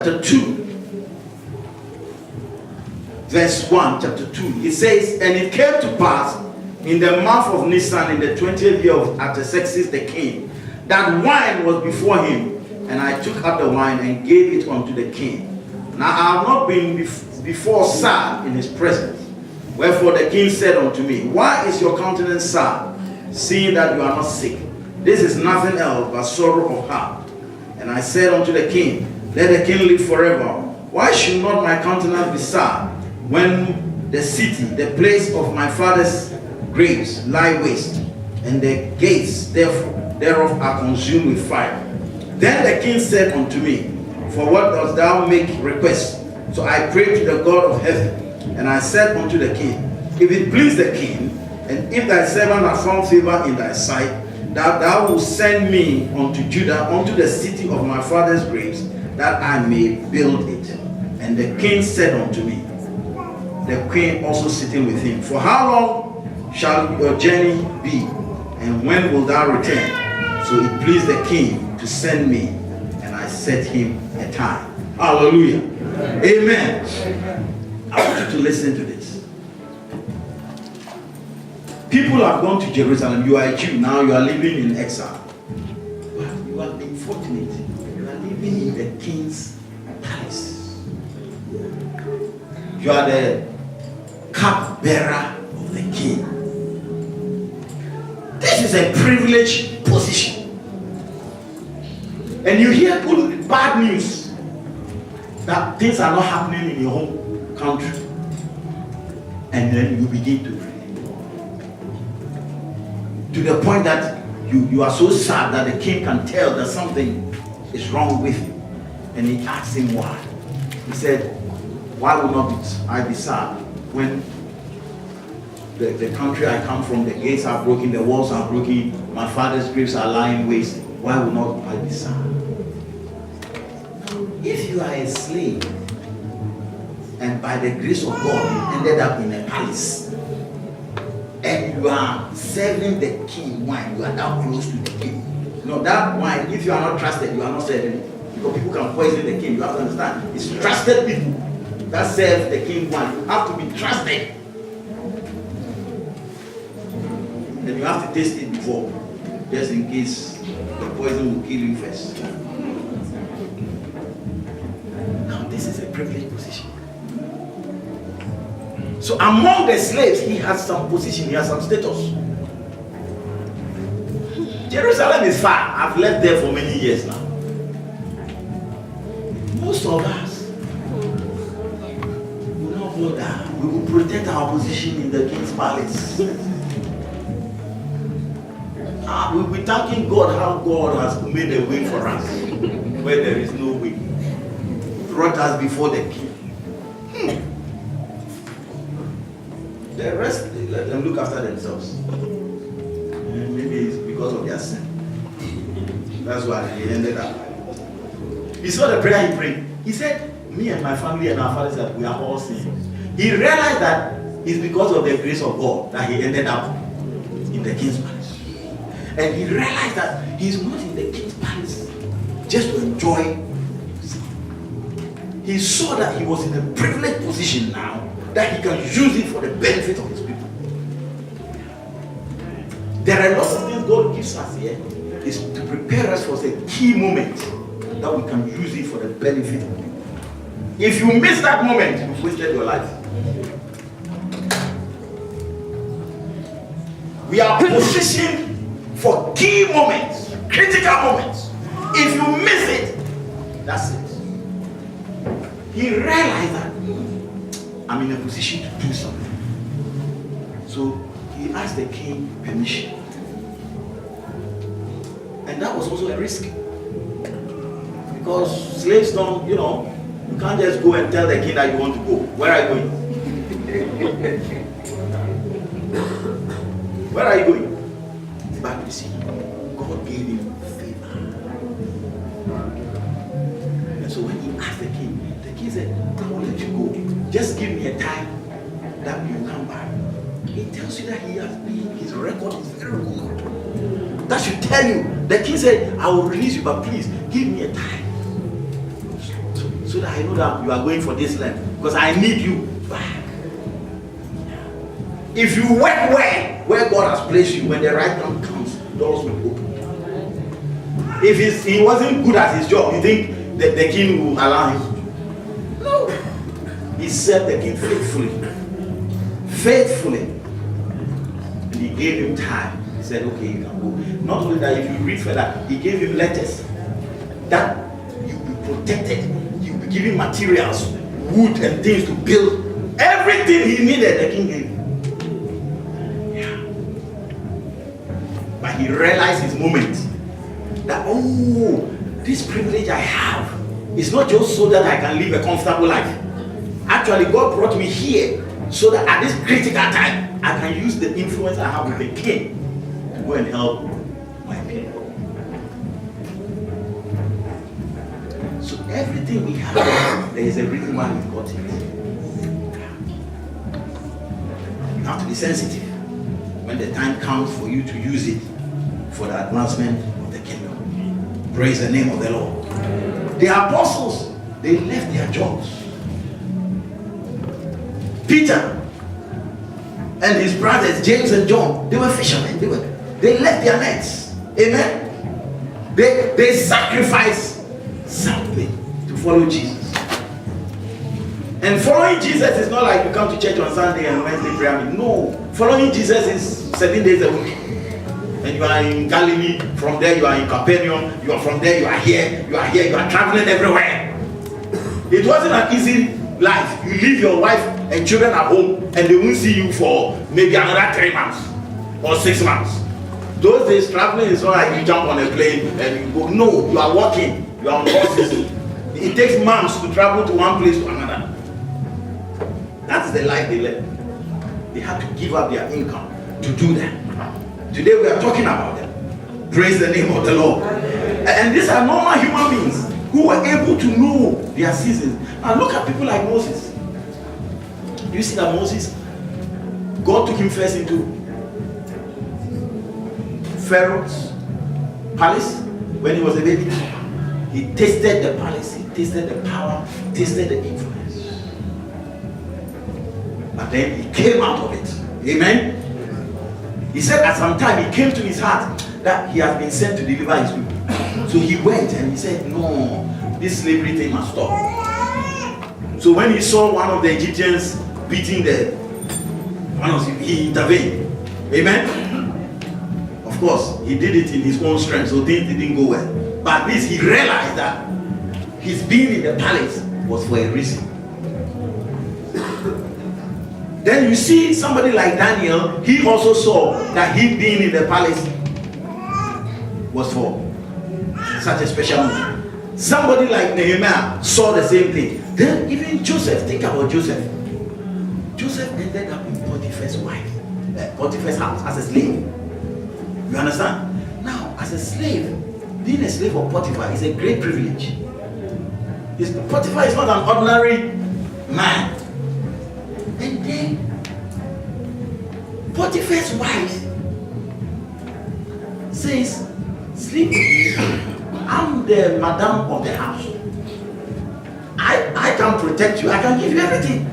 chapter 2, verse 1, chapter 2, it says, and it came to pass in the month of Nisan, in the 20th year of Artaxerxes the king, that wine was before him, and I took up the wine and gave it unto the king. Now I have not been before sad in his presence. Wherefore the king said unto me, why is your countenance sad, seeing that you are not sick? This is nothing else but sorrow of heart. And I said unto the king, let the king live forever. Why should not my countenance be sad, when the city, the place of my father's graves, lie waste, and the gates thereof are consumed with fire? Then the king said unto me, for what dost thou make request? So I prayed to the God of heaven, and I said unto the king, if it please the king, and if thy servant hath found favor in thy sight, that thou wilt send me unto Judah, unto the city of my father's graves, that I may build it. And the king said unto me, the queen also sitting with him, for how long shall your journey be, and when wilt thou return? So it pleased the king to send me, and I set him a time. Hallelujah. Amen. I want you to listen to this. People have gone to Jerusalem. You are a Jew. Now you are living in exile. But you have been fortunate. You are living in the king's palace. You are the cup-bearer of the king. This is a privileged position. And you hear good, bad news that things are not happening in your home country. And then you begin to pray. To the point that you are so sad that the king can tell that something is wrong with you. And he asked him why. He said, why would not I be sad when the country I come from, the gates are broken, the walls are broken, my father's graves are lying waste? Why would not I be sad? If you are a slave, and by the grace of God you ended up in a palace, and you are serving the king wine, you are now close to the king. You know, that wine, if you are not trusted, you are not serving it. Because people can poison the king. You have to understand. It's trusted people that serve the king wine. You have to be trusted. And you have to taste it before, just in case the poison will kill you first. Now, this is a privileged position. So among the slaves, he has some position, he has some status. Jerusalem is far. I've lived there for many years now. Most of us will not go down. We will protect our position in the king's palace. We'll be thanking God how God has made a way for us where there is no way. Brought us before the king. The rest, let them look after themselves. Maybe it's because of their sin. That's why he ended up. He saw the prayer he prayed. He said, me and my family and our father said, we are all sinners. He realized that it's because of the grace of God that he ended up in the king's palace. And he realized that he's not in the king's palace just to enjoy. He saw that he was in a privileged position now, that he can use it for the benefit of his people. There are lots of things God gives us here, is to prepare us for a key moment that we can use it for the benefit of people. If you miss that moment, you've wasted your life. We are positioned for key moments, critical moments. If you miss it, that's it. He realized that I'm in a position to do something. So he asked the king permission. And that was also a risk. Because slaves don't, you can't just go and tell the king that you want to go. Where are you going? Where are you going? But you see, God gave him favor. And so when he asked the king said, I will let you go. Just give me a time that you come back. He tells you that his record is very good. That should tell you. The king said, I will release you, but please give me a time. So so that I know that you are going for this land, because I need you back. If you work well where God has placed you, when the right time comes, doors will open. If he wasn't good at his job, you think that the king will allow him? No. He served the king faithfully. Faithfully. And he gave him time. He said, okay, you can go. Not only that, if you read further, he gave him letters that you'll be protected. You'll be given materials, wood and things to build. Everything he needed, the king gave him. But he realized his moment that, oh, this privilege I have is not just so that I can live a comfortable life. Actually, God brought me here so that at this critical time, I can use the influence I have with the king to go and help my people. So everything we have, there is a reason why we got it. You have to be sensitive when the time comes for you to use it for the advancement of the kingdom. Praise the name of the Lord. The apostles, they left their jobs. Peter and his brothers, James and John, they were fishermen. They left their nets. Amen. They sacrificed something to follow Jesus. And following Jesus is not like you come to church on Sunday and Wednesday prayer meeting. No. Following Jesus is 7 days a week. And you are in Galilee, from there you are in Capernaum, you are from there, you are here, you are traveling everywhere. It wasn't an easy life. You leave your wife and children at home and they won't see you for maybe another 3 months or 6 months. Those days traveling is not like you jump on a plane and you go. No, you are walking, you are on horses. It takes months to travel to one place to another. That's the life they led. They had to give up their income to do that. Today we are talking about them. Praise the name of the Lord. And these are normal human beings who were able to know their seasons. And look at people like Moses. Do you see that Moses, God took him first into Pharaoh's palace when he was a baby. He tasted the palace, he tasted the power, tasted the influence. But then he came out of it. Amen. He said at some time it came to his heart that he has been sent to deliver his people. So he went and he said, no, this slavery thing must stop. So when he saw one of the Egyptians beating he intervened. Amen. Of course, he did it in his own strength, so things didn't go well. But at least he realized that his being in the palace was for a reason. Then you see somebody like Daniel, he also saw that he being in the palace was for such a special moment. Somebody like Nehemiah saw the same thing. Then even Joseph, think about Joseph. Joseph ended up in Potiphar's Potiphar's house as a slave. You understand? Now, as a slave, being a slave of Potiphar is a great privilege. Potiphar is not an ordinary man. And then Potiphar's wife says, sleep with me. I'm the madam of the house. I can protect you. I can give you everything.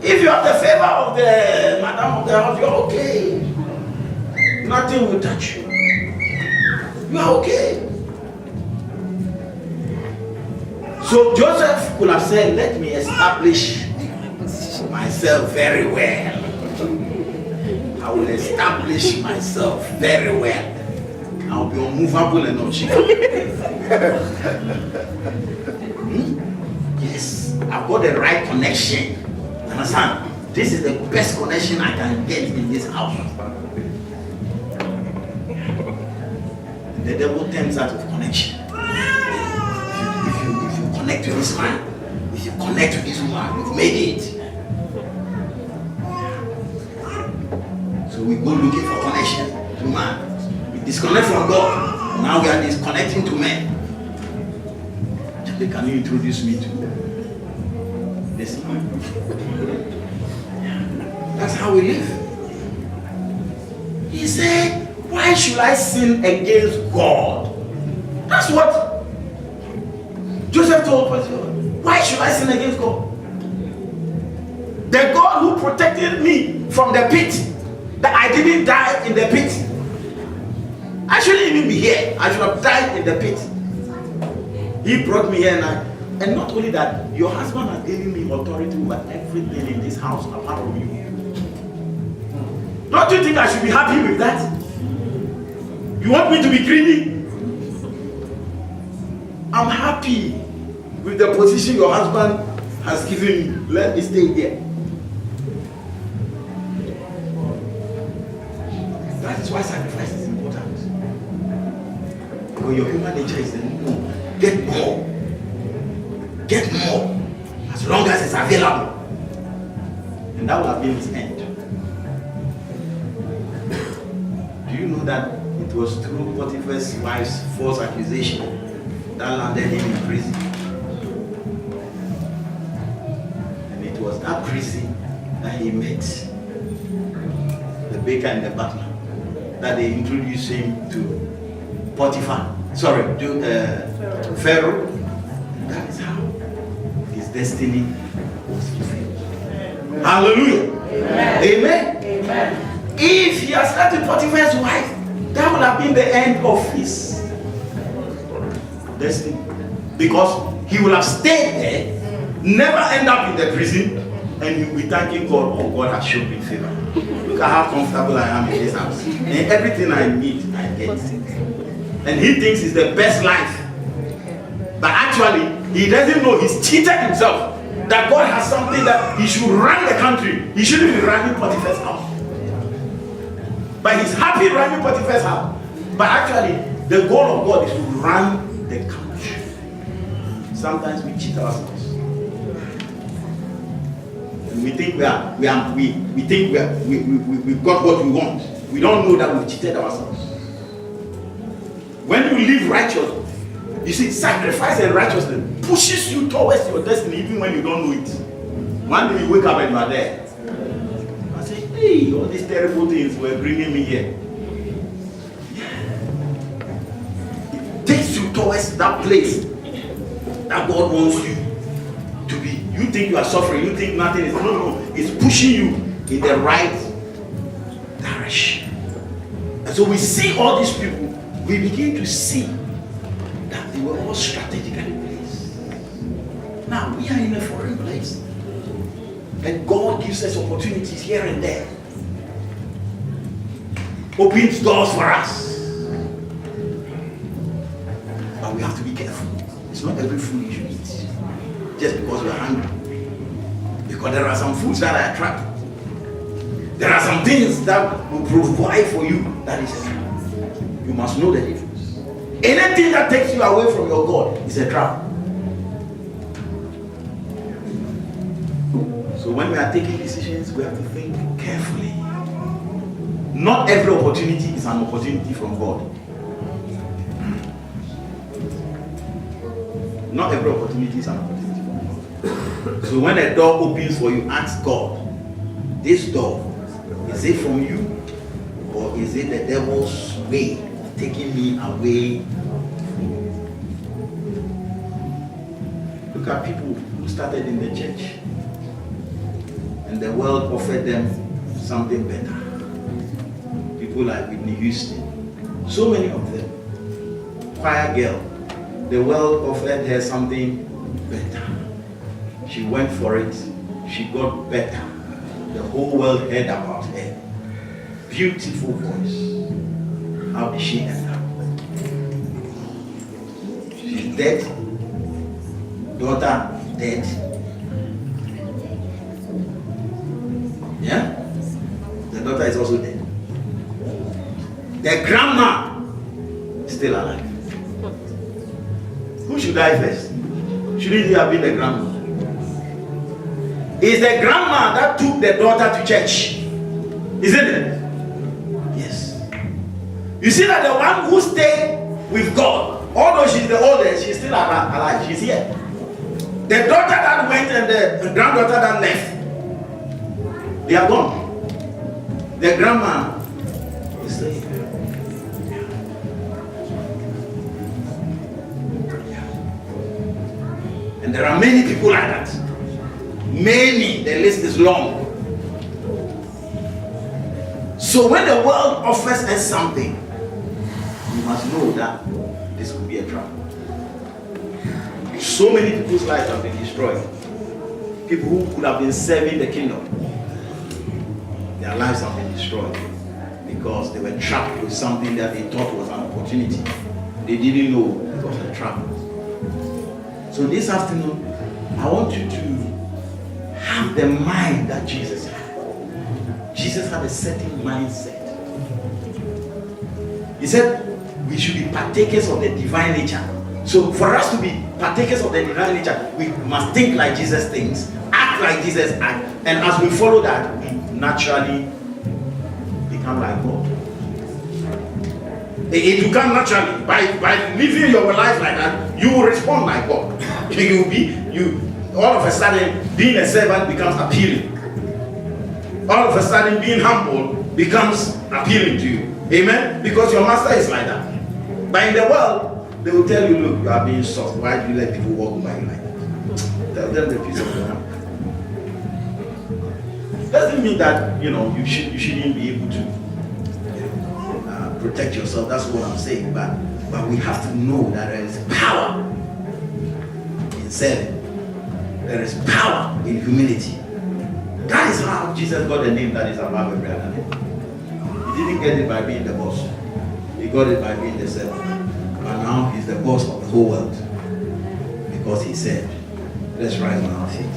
If you have the favor of the madam of the house, you're okay. Nothing will touch you. You are okay. So Joseph could have said, let me establish myself very well. I will establish myself very well. I'll be unmovable and unshakable. Yes, I've got the right connection. Understand? This is the best connection I can get in this house. The devil tempts out of connection. If you connect to this man, if you connect to this woman, you've made it. So we go looking for connection to man. We disconnect from God. Now we are disconnecting to men. Can you introduce me to this man? That's how we live. He said, why should I sin against God? That's what Joseph told Potiphar. Why should I sin against God? The God who protected me from the pit, that I didn't die in the pit. I shouldn't even be here. I should have died in the pit. He brought me here, and not only that, your husband has given me authority over everything in this house apart from you. Don't you think I should be happy with that? You want me to be greedy? I'm happy with the position your husband has given me. Let me stay here. That is why sacrifice is important. Because your human nature is no, get more. Get more. As long as it's available. And that will have been his end. Do you know that it was through Potiphar's wife's false accusation that landed him in prison? And it was that prison that he met the baker and the butler, that they introduced him to Potiphar. Sorry, to Pharaoh. And that is how his destiny was fulfilled. Hallelujah. Amen. Amen. Amen. If he had slept with Potiphar's wife, that would have been the end of his destiny. Because he will have stayed there, never end up in the prison, and he'll be thanking God, oh, God has shown me favor. Look at how comfortable I am in this house. And everything I need, I get. And he thinks it's the best life. But actually, he doesn't know he's cheated himself. That God has something that he should run the country. He shouldn't be running Potiphar's house. But he's happy running Potiphar's house. But actually, the goal of God is to run the country. Sometimes we cheat ourselves. And we think we got what we want. We don't know that we've cheated ourselves. When you live righteous, you see, sacrifice and righteousness pushes you towards your destiny even when you don't know it. One day you wake up and you are there. I say, hey, all these terrible things were bringing me here. It takes you towards that place that God wants you to be. You think you are suffering, you think nothing is, no, it's pushing you in the right direction. And so we see all these people, we begin to see that they were all strategically placed. Now we are in a foreign place, and God gives us opportunities here and there, opens doors for us, but we have to be careful. It's not every food you should eat just because we are hungry, because there are some foods that are attractive. There are some things that will provide for you that is a trap. You must know the difference. Anything that takes you away from your God is a trap. So when we are taking decisions, we have to think carefully. Not every opportunity is an opportunity from God. Not every opportunity is an opportunity from God. So when a door opens for you, ask God, this door, is it from you? Or is it the devil's way of taking me away? Look at people who started in the church and the world offered them something better. People like Whitney Houston, so many of them. Choir girl, the world offered her something better. She went for it, she got better. The whole world heard about her. Beautiful voice. How did she end up? She's dead. Daughter dead. Yeah? The daughter is also dead. The grandma is still alive. Who should die first? Shouldn't it have been the grandma? It's the grandma that took the daughter to church. Isn't it? Yes. You see that the one who stayed with God, although she's the oldest, she's still alive. She's here. The daughter that went and the granddaughter that left, they are gone. The grandma is still here. And there are many people like that. Many. The list is long. So when the world offers us something, you must know that this could be a trap. So many people's lives have been destroyed. People who could have been serving the kingdom, their lives have been destroyed because they were trapped with something that they thought was an opportunity. They didn't know it was a trap. So this afternoon, I want you to have the mind that Jesus had. Jesus had a certain mindset. He said we should be partakers of the divine nature. So for us to be partakers of the divine nature, we must think like Jesus thinks, act like Jesus acts, and as we follow that, we naturally become like God. It will come naturally. By living your life like that, you will respond like God. All of a sudden, being a servant becomes appealing. All of a sudden, being humble becomes appealing to you. Amen? Because your master is like that. But in the world, they will tell you, look, you are being soft. Why do you let people walk by you like that? Tell them the peace of your hand. Doesn't mean that, you shouldn't be able to protect yourself. That's what I'm saying. But we have to know that there is power in serving. There is power in humility. That is how Jesus got the name that is above every other name. He didn't get it by being the boss. He got it by being the servant. And now he's the boss of the whole world. Because he said, let's rise on our feet.